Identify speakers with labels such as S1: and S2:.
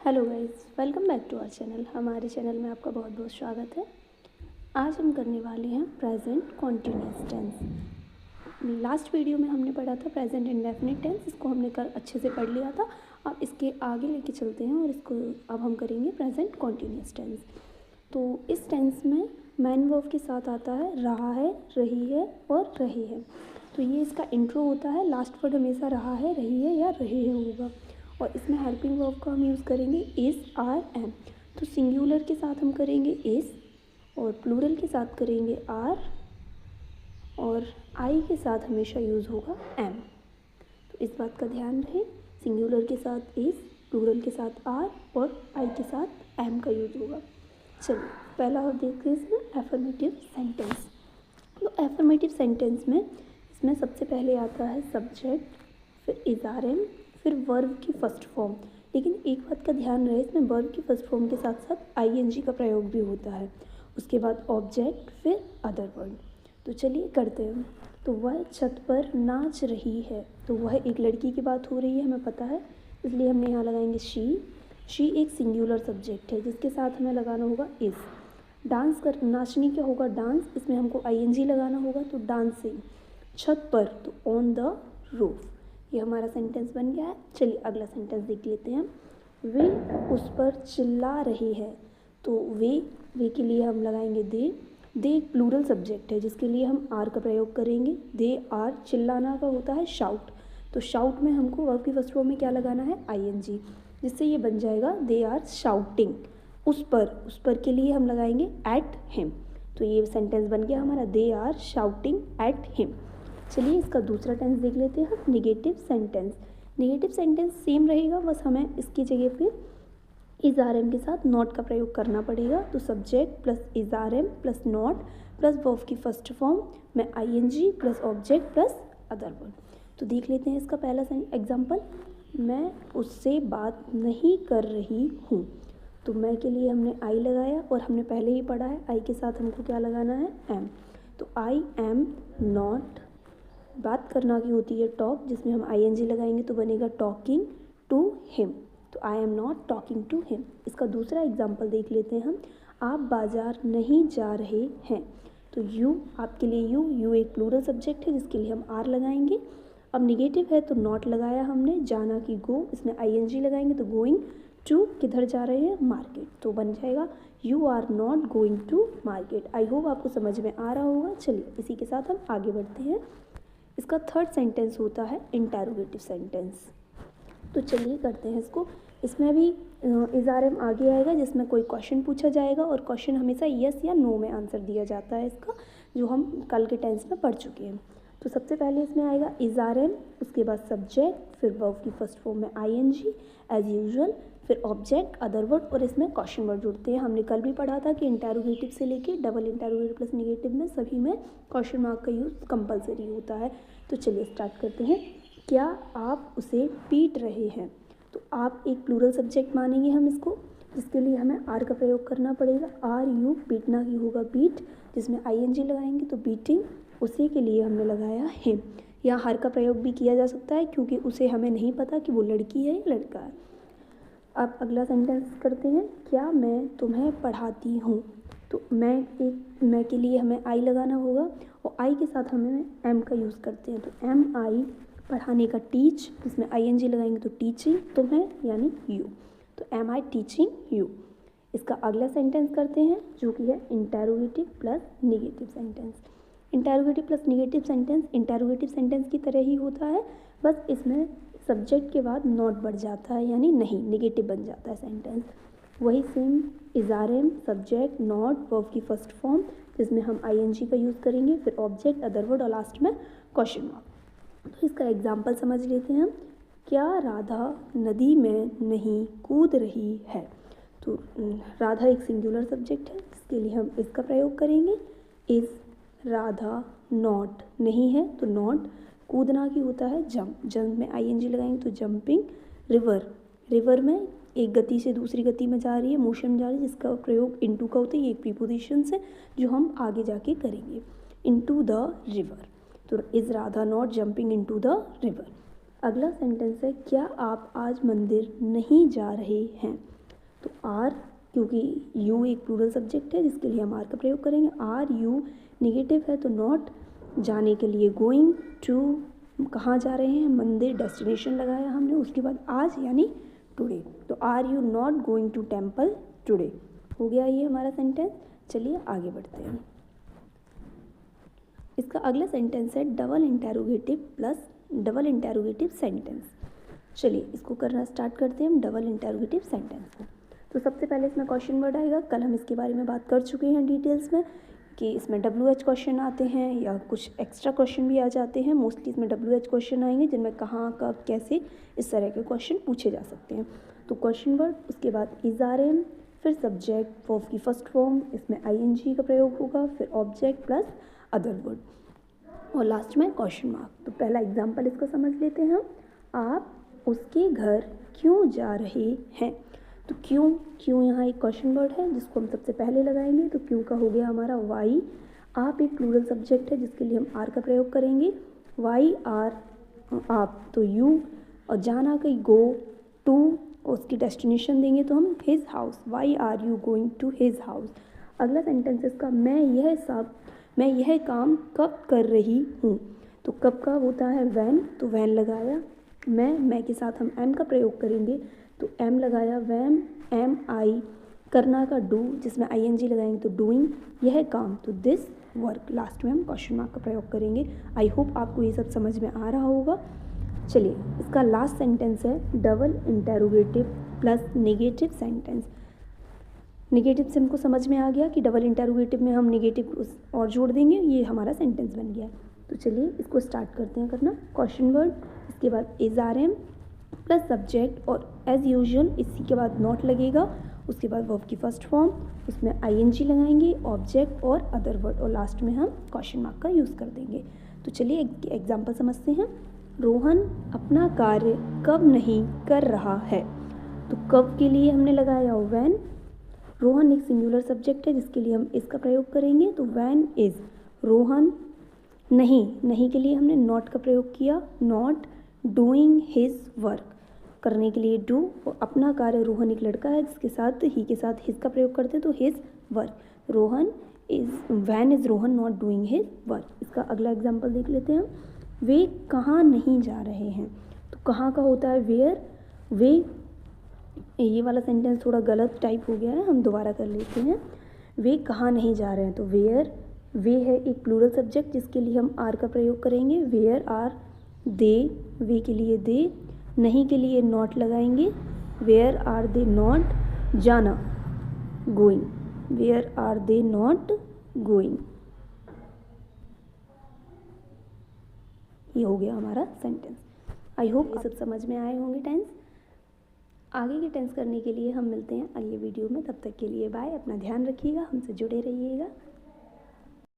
S1: Hello guys, welcome back to our channel. हमारे channel में आपका बहुत बहुत स्वागत है। आज हम करने वाले हैं present continuous tense. Last video में हमने पढ़ा था प्रेजेंट इंडेफिनिट टेंस, इसको हमने कल अच्छे से पढ़ लिया था। अब इसके आगे लेके चलते हैं और इसको अब हम करेंगे प्रेजेंट कॉन्टिन्यूअस टेंस। तो इस टेंस में मैन वर्ब के साथ आता है रहा है, रही है और रहे हैं। तो ये इसका इंट्रो होता है। लास्ट वर्ड हमेशा रहा है, रही है या रहे हैं होगा। और इसमें हेल्पिंग वर्ब का हम यूज़ करेंगे इज़, आर, एम। तो सिंगुलर के साथ हम करेंगे इज़ और प्लूरल के साथ करेंगे आर और आई के साथ हमेशा यूज़ होगा एम। तो इस बात का ध्यान रहे, सिंगुलर के साथ इज़, प्लूरल के साथ आर और आई के साथ एम का यूज़ होगा। चलिए पहला और देखते हैं इसमें एफर्मेटिव सेंटेंस। तो एफर्मेटिव सेंटेंस में इसमें सबसे पहले आता है सब्जेक्ट, फिर इज़, आर, एम, फिर वर्ब की फर्स्ट फॉर्म। लेकिन एक बात का ध्यान रहे, इसमें वर्ब की फर्स्ट फॉर्म के साथ साथ आईएनजी का प्रयोग भी होता है। उसके बाद ऑब्जेक्ट, फिर अदर वर्ड। तो चलिए करते हैं। तो वह छत पर नाच रही है, तो वह एक लड़की की बात हो रही है, हमें पता है, इसलिए हमने यहाँ लगाएंगे शी एक सिंगुलर सब्जेक्ट है जिसके साथ हमें लगाना होगा इज़। डांस कर, नाचने क्या होगा डांस, इसमें हमको आईएनजी लगाना होगा, तो डांसिंग। छत पर, तो ऑन द रूफ। ये हमारा सेंटेंस बन गया है। चलिए अगला सेंटेंस देख लेते हैं। वे उस पर चिल्ला रहे हैं, तो वे के लिए हम लगाएंगे दे एक प्लूरल सब्जेक्ट है जिसके लिए हम आर का प्रयोग करेंगे। दे आर, चिल्लाना का होता है शाउट, तो शाउट में हमको वर्ब की फर्स्ट फॉर्म में क्या लगाना है आईएनजी, जिससे ये बन जाएगा दे आर शाउटिंग। उस पर के लिए हम लगाएंगे एट हिम। तो ये सेंटेंस बन गया हमारा they are shouting at him. चलिए इसका दूसरा टेंस देख लेते हैं, negative sentence. Negative sentence same रहेगा, बस हमें इसकी जगह पे इज़, आर, एम के साथ नॉट का प्रयोग करना पड़ेगा। तो subject plus is, are, am plus not plus verb की फर्स्ट फॉर्म में ING plus object plus other word. तो देख लेते हैं इसका पहला एग्जाम्पल। मैं उससे बात नहीं कर रही हूँ, तो मैं के लिए हमने आई लगाया और हमने पहले ही पढ़ा है आई के साथ हमको क्या लगाना है एम। तो आई एम नॉट, बात करना की होती है टॉक, जिसमें हम आईएनजी लगाएंगे तो बनेगा टॉकिंग टू हिम। तो I am not talking to him. इसका दूसरा एग्जाम्पल देख लेते हैं हम। आप बाजार नहीं जा रहे हैं, तो यू, आपके लिए यू एक प्लूरल सब्जेक्ट है जिसके लिए हम आर लगाएंगे। अब निगेटिव है तो नॉट लगाया हमने, जाना की गो, इसमें आईएनजी लगाएंगे तो गोइंग टू, किधर जा रहे हैं मार्केट, तो बन जाएगा you are not going to market. I hope आपको समझ में आ रहा होगा। चलिए इसी के साथ हम आगे बढ़ते हैं। इसका थर्ड सेंटेंस होता है इंटरोगेटिव सेंटेंस। तो चलिए करते हैं इसको। इसमें भी इज़, आर, एम आगे आएगा जिसमें कोई क्वेश्चन पूछा जाएगा और क्वेश्चन हमेशा यस या नो में आंसर दिया जाता है इसका, जो हम कल के टेंस में पढ़ चुके हैं। तो सबसे पहले इसमें आएगा इज़, आर, एम, उसके बाद सब्जेक्ट, फिर वर्ब की फर्स्ट फॉर्म में आईएनजी एज यूजुअल, फिर ऑब्जेक्ट, अदर वर्ड और इसमें क्वेश्चन वर्ड जुड़ते हैं। हमने कल भी पढ़ा था कि इंटरोगेटिव से लेके डबल इंटरोगेटिव प्लस निगेटिव में सभी में क्वेश्चन मार्क का यूज़ कंपलसरी होता है। तो चलिए स्टार्ट करते हैं। क्या आप उसे पीट रहे हैं, तो आप एक प्लूरल सब्जेक्ट मानेंगे हम इसको, जिसके लिए हमें आर का प्रयोग करना पड़ेगा। आर यू, पीटना की होगा बीट, जिसमें आईएनजी लगाएंगे तो बीटिंग। उसे के लिए हमने लगाया हिम। यहाँ हर का प्रयोग भी किया जा सकता है क्योंकि उसे हमें नहीं पता कि वो लड़की है या लड़का है। अब अगला सेंटेंस करते हैं। क्या मैं तुम्हें पढ़ाती हूँ, तो मैं के लिए हमें आई लगाना होगा और आई के साथ हमें एम का यूज़ करते हैं। तो एम आई, पढ़ाने का टीच, इसमें आईएनजी लगाएंगे तो टीचिंग, तुम्हें यानी यू, तो एम आई टीचिंग यू। इसका अगला सेंटेंस करते हैं जो कि है interrogative plus negative sentence. Interrogative plus negative sentence interrogative sentence की तरह ही होता है, बस इसमें सब्जेक्ट के बाद नॉट बढ़ जाता है, यानी नहीं, निगेटिव बन जाता है सेंटेंस। वही same is, are, am, subject, not, verb की फर्स्ट फॉर्म जिसमें हम आईएनजी का यूज़ करेंगे, फिर ऑब्जेक्ट, अदर वर्ड और लास्ट में क्वेश्चन मार्क। तो इसका एग्जाम्पल समझ लेते हैं हम। क्या राधा नदी में नहीं कूद रही है, तो राधा एक सिंगुलर सब्जेक्ट है जिसके लिए हम इसका प्रयोग करेंगे। इज़ राधा नॉट, नहीं है तो नॉट, कूदना की होता है जंप, जंप में आईएनजी लगाएंगे तो जंपिंग। रिवर में एक गति से दूसरी गति में जा रही है, मोशन जा रही है, जिसका प्रयोग इनटू का होता है। ये एक प्रीपोजिशन से जो हम आगे जाके करेंगे, इनटू द रिवर। तो is Radha not jumping into the river. अगला सेंटेंस है क्या आप आज मंदिर नहीं जा रहे हैं, तो आर, क्योंकि यू एक प्लूरल सब्जेक्ट है जिसके लिए हम आर का प्रयोग करेंगे। आर यू नेगेटिव है तो नॉट, जाने के लिए गोइंग, टू कहाँ जा रहे हैं, मंदिर, डेस्टिनेशन लगाया हमने, उसके बाद आज यानी टुडे। तो are you not going to temple today. हो गया ये हमारा सेंटेंस। चलिए आगे बढ़ते हैं। इसका अगला सेंटेंस है double interrogative plus double interrogative sentence. चलिए इसको करना स्टार्ट करते हैं हम डबल इंटेरोगेटिव सेंटेंस को। तो सबसे पहले इसमें क्वेश्चन वर्ड आएगा। कल हम इसके बारे में बात कर चुके हैं डिटेल्स में कि इसमें WH क्वेश्चन आते हैं या कुछ एक्स्ट्रा क्वेश्चन भी आ जाते हैं। मोस्टली इसमें WH क्वेश्चन आएंगे जिनमें कहाँ, कब, कैसे, इस तरह के क्वेश्चन पूछे जा सकते हैं। तो क्वेश्चन वर्ड, उसके बाद इज आर एम, फिर सब्जेक्ट, वर्ब की फर्स्ट फॉर्म, इसमें ING का प्रयोग होगा, फिर ऑब्जेक्ट प्लस अदर वर्ड और लास्ट में क्वेश्चन मार्क। तो पहला एग्जाम्पल इसका समझ लेते हैं हम। आप उसके घर क्यों जा रहे हैं। तो क्यों यहाँ एक क्वेश्चन वर्ड है जिसको हम सबसे पहले लगाएंगे। तो क्यों का हो गया हमारा वाई। आप एक प्लूरल सब्जेक्ट है जिसके लिए हम आर का प्रयोग करेंगे। वाई आर आप, तो यू, और जाना कहीं गो, टू, उसकी डेस्टिनेशन देंगे तो हम his house. Why are you going to his house. अगला सेंटेंस इसका मैं यह काम कब कर रही हूँ। तो कब का होता है वैन, तो वैन लगाया। मैं के साथ हम एम का प्रयोग करेंगे तो एम लगाया वैम, एम आई, करना का डू, जिसमें ING लगाएंगे तो डूइंग, यह काम तो दिस वर्क। लास्ट में हम क्वेश्चन मार्क का प्रयोग करेंगे। आई होप आपको ये सब समझ में आ रहा होगा। चलिए इसका लास्ट सेंटेंस है double interrogative plus negative sentence. Negative से हमको समझ में आ गया कि डबल इंटेरोगेटिव में हम नेगेटिव और जोड़ देंगे, ये हमारा सेंटेंस बन गया। तो चलिए इसको स्टार्ट करते हैं करना। क्वेश्चन वर्ड, इसके बाद is are am plus subject और एज यूजुअल इसी के बाद नॉट लगेगा, उसके बाद वर्ब की फर्स्ट फॉर्म, उसमें ING लगाएंगे, ऑब्जेक्ट और अदर वर्ड और लास्ट में हम क्वेश्चन मार्क का यूज़ कर देंगे। तो चलिए एक एग्जाम्पल समझते हैं। रोहन अपना कार्य कब नहीं कर रहा है। तो कब के लिए हमने लगाया वैन। रोहन एक सिंगुलर सब्जेक्ट है जिसके लिए हम इसका प्रयोग करेंगे तो वैन इज रोहन। नहीं के लिए हमने नॉट का प्रयोग किया। नॉट डूइंग हिज वर्क, करने के लिए डू, और अपना कार्य, रोहन एक लड़का है जिसके साथ ही के साथ हिज का प्रयोग करते तो his work. When is Rohan not doing his work. इसका अगला एग्जाम्पल देख लेते हैं। वे कहाँ नहीं जा रहे हैं। तो कहाँ का होता है वेयर। वे, ये वाला सेंटेंस थोड़ा गलत टाइप हो गया है, हम दोबारा कर लेते हैं। वे कहाँ नहीं जा रहे हैं तो वेयर। वे है एक प्लूरल सब्जेक्ट जिसके लिए हम आर का प्रयोग करेंगे। वेयर आर दे, वे के लिए दे, नहीं के लिए नॉट लगाएंगे। वेयर आर दे नॉट, जाना going, where are they not going. ये हो गया हमारा सेंटेंस। आई होप ये सब समझ में आए होंगे टेंस। आगे के टेंस करने के लिए हम मिलते हैं अगले वीडियो में। तब तक के लिए बाय। अपना ध्यान रखिएगा, हमसे जुड़े रहिएगा।